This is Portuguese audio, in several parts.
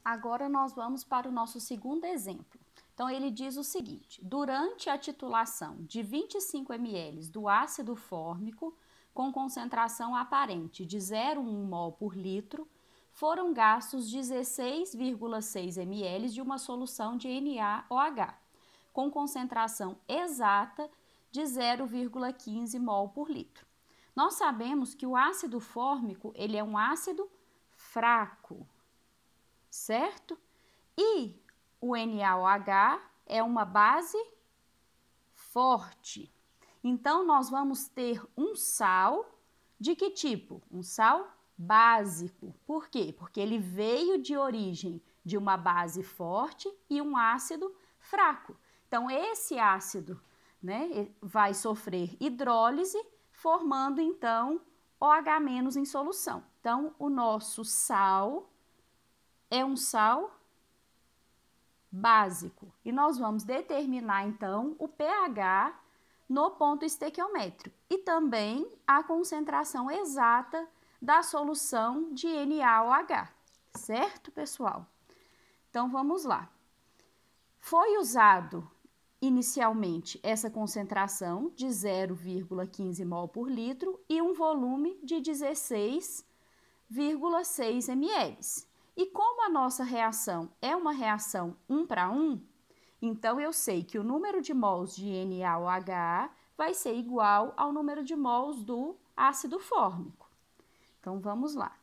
Agora nós vamos para o nosso segundo exemplo. Então, ele diz o seguinte: durante a titulação de 25 ml do ácido fórmico com concentração aparente de 0,1 mol por litro, foram gastos 16,6 ml de uma solução de NaOH, com concentração exata de 0,15 mol por litro. Nós sabemos que o ácido fórmico, ele é um ácido fraco, certo? E o NaOH é uma base forte. Então, nós vamos ter um sal de que tipo? Um sal básico. Por quê? Porque ele veio de origem de uma base forte e um ácido fraco. Então, esse ácido, né, vai sofrer hidrólise, formando, então, OH- em solução. Então, o nosso sal é um sal básico. E nós vamos determinar, então, o pH no ponto estequiométrico e também a concentração exata da solução de NaOH, certo, pessoal? Então, vamos lá. Foi usado inicialmente essa concentração de 0,15 mol por litro e um volume de 16,6 ml. E como a nossa reação é uma reação 1 para 1, então eu sei que o número de mols de NaOH vai ser igual ao número de mols do ácido fórmico. Então, vamos lá.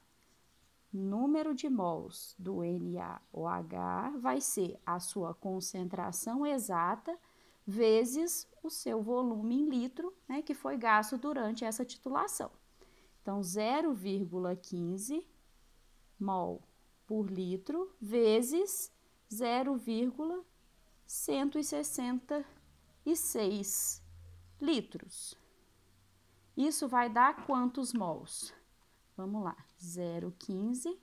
Número de mols do NaOH vai ser a sua concentração exata vezes o seu volume em litro, né, que foi gasto durante essa titulação. Então, 0,15 mol por litro vezes 0,166 litros. Isso vai dar quantos mols? Vamos lá, 0,15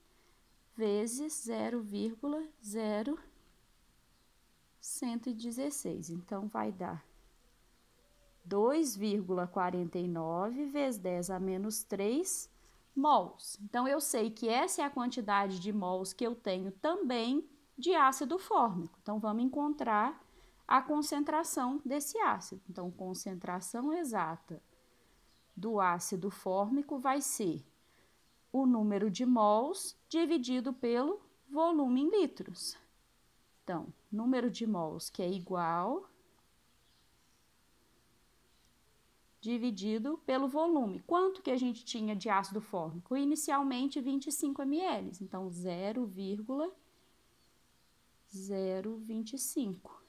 vezes 0,0116. Então, vai dar 2,49 vezes 10 a menos 3 mols. Então, eu sei que essa é a quantidade de mols que eu tenho também de ácido fórmico. Então, vamos encontrar a concentração desse ácido. Então, concentração exata do ácido fórmico vai ser o número de mols dividido pelo volume em litros. Então, número de mols que é igual dividido pelo volume. Quanto que a gente tinha de ácido fórmico? Inicialmente, 25 ml. Então, 0,025.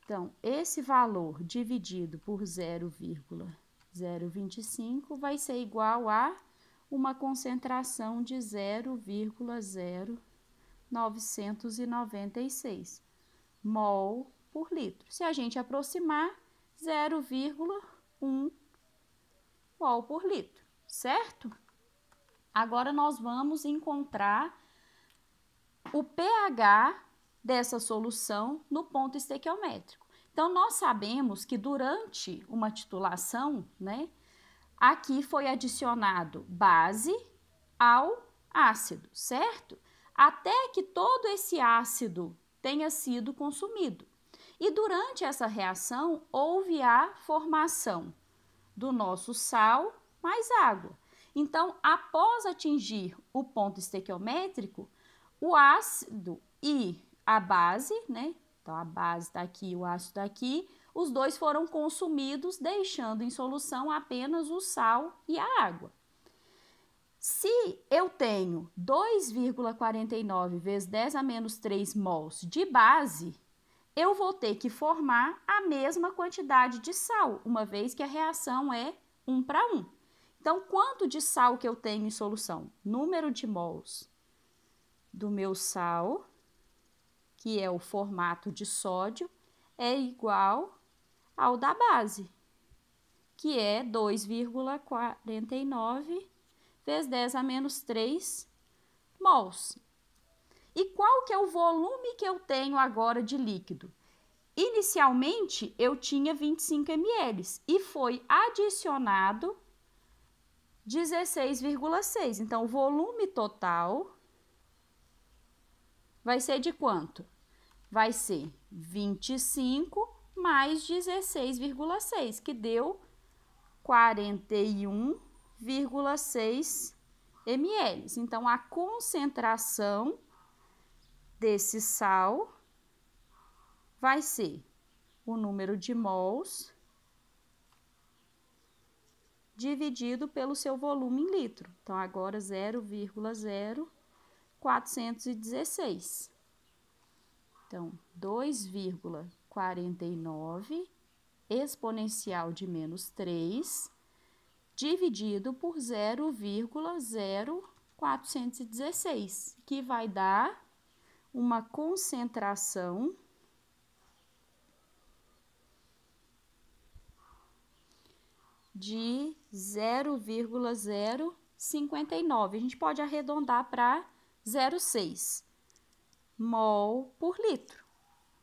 Então, esse valor dividido por 0,025 vai ser igual a uma concentração de 0,0996 mol por litro. Se a gente aproximar, 0,1 mol por litro, certo? Agora, nós vamos encontrar o pH dessa solução no ponto estequiométrico. Então, nós sabemos que durante uma titulação, né, aqui foi adicionado base ao ácido, certo? Até que todo esse ácido tenha sido consumido. E durante essa reação, houve a formação do nosso sal mais água. Então, após atingir o ponto estequiométrico, o ácido e a base, né? Então, a base está aqui, o ácido está aqui, os dois foram consumidos, deixando em solução apenas o sal e a água. Se eu tenho 2,49 vezes 10 a menos 3 mols de base, eu vou ter que formar a mesma quantidade de sal, uma vez que a reação é 1 para 1. Então, quanto de sal que eu tenho em solução? Número de mols do meu sal, que é o formato de sódio, é igual ao da base, que é 2,49 vezes 10 a menos 3 mols. E qual que é o volume que eu tenho agora de líquido? Inicialmente, eu tinha 25 ml e foi adicionado 16,6. Então, o volume total vai ser de quanto? Vai ser 25 mais 16,6, que deu 41,6 ml. Então, a concentração desse sal vai ser o número de mols dividido pelo seu volume em litro. Então, agora 0,0416. Então, 2,49 exponencial de menos 3 dividido por 0,0416, que vai dar uma concentração de 0,059. A gente pode arredondar para 0,6 mol por litro,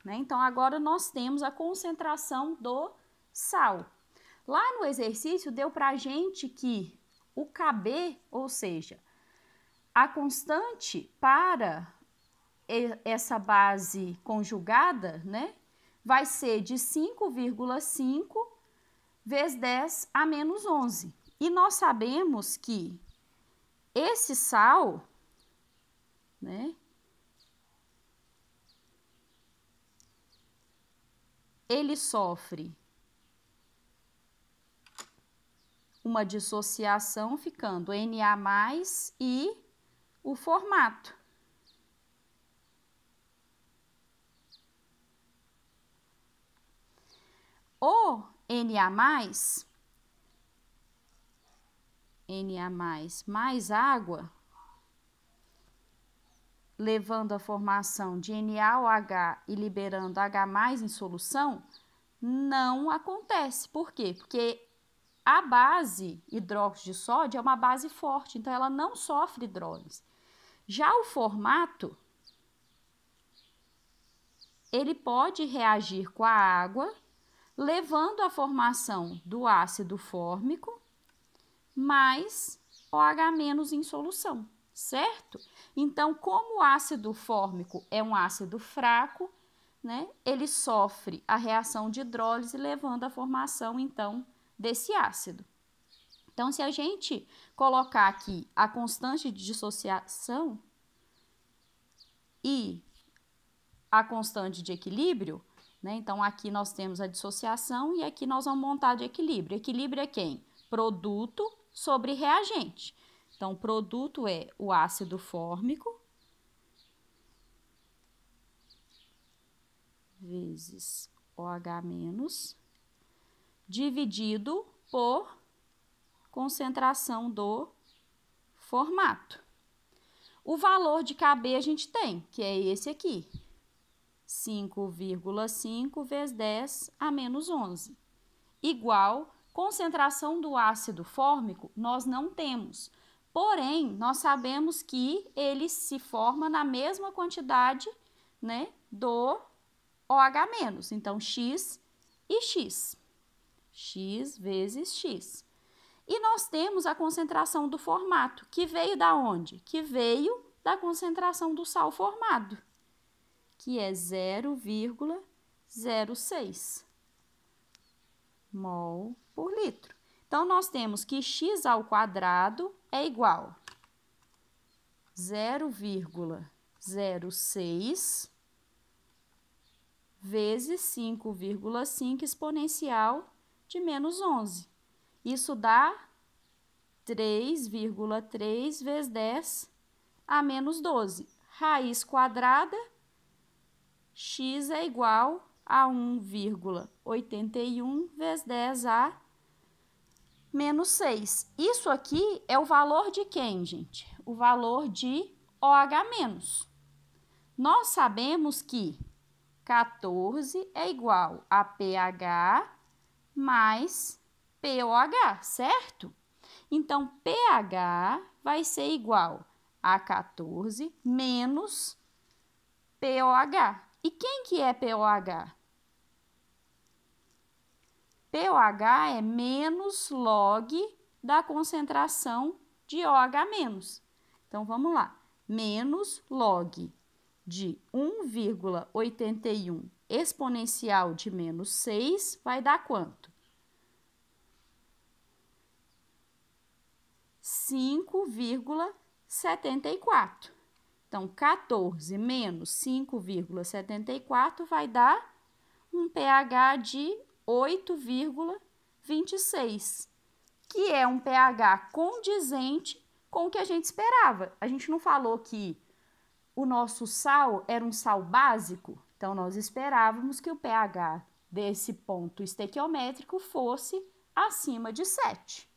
né? Então, agora nós temos a concentração do sal. Lá no exercício, deu para a gente que o Kb, ou seja, a constante para essa base conjugada, né, vai ser de 5,5 vezes 10 a menos 11. E nós sabemos que esse sal, né, ele sofre uma dissociação ficando Na+ e o formato. O Na+, mais água, levando a formação de NaOH e liberando H+ em solução, não acontece. Por quê? Porque a base hidróxido de sódio é uma base forte, então ela não sofre hidrólise. Já o formato, ele pode reagir com a água, levando à formação do ácido fórmico mais OH- em solução, certo? Então, como o ácido fórmico é um ácido fraco, né, ele sofre a reação de hidrólise, levando à formação, então, desse ácido. Então, se a gente colocar aqui a constante de dissociação e a constante de equilíbrio, né? Então, aqui nós temos a dissociação e aqui nós vamos montar de equilíbrio. Equilíbrio é quem? Produto sobre reagente. Então, o produto é o ácido fórmico vezes OH- dividido por concentração do formato. O valor de Kb a gente tem, que é esse aqui, 5,5 vezes 10 a menos 11, igual concentração do ácido fórmico nós não temos, porém, nós sabemos que ele se forma na mesma quantidade, né, do OH-, então X e X, X vezes X. E nós temos a concentração do formato, que veio da onde? Que veio da concentração do sal formado, que é 0,06 mol por litro. Então, nós temos que x² é igual a 0,06 vezes 5,5 exponencial de menos 11. Isso dá 3,3 vezes 10 a menos 12. Raiz quadrada, x é igual a 1,81 vezes 10 a menos 6. Isso aqui é o valor de quem, gente? O valor de OH-. Nós sabemos que 14 é igual a pH mais POH, certo? Então, pH vai ser igual a 14 menos POH. E quem que é POH? POH é menos log da concentração de OH-. Então, vamos lá. Menos log de 1,81 exponencial de menos 6 vai dar quanto? 5,74. Então, 14 menos 5,74 vai dar um pH de 8,26, que é um pH condizente com o que a gente esperava. A gente não falou que o nosso sal era um sal básico? Então, nós esperávamos que o pH desse ponto estequiométrico fosse acima de 7.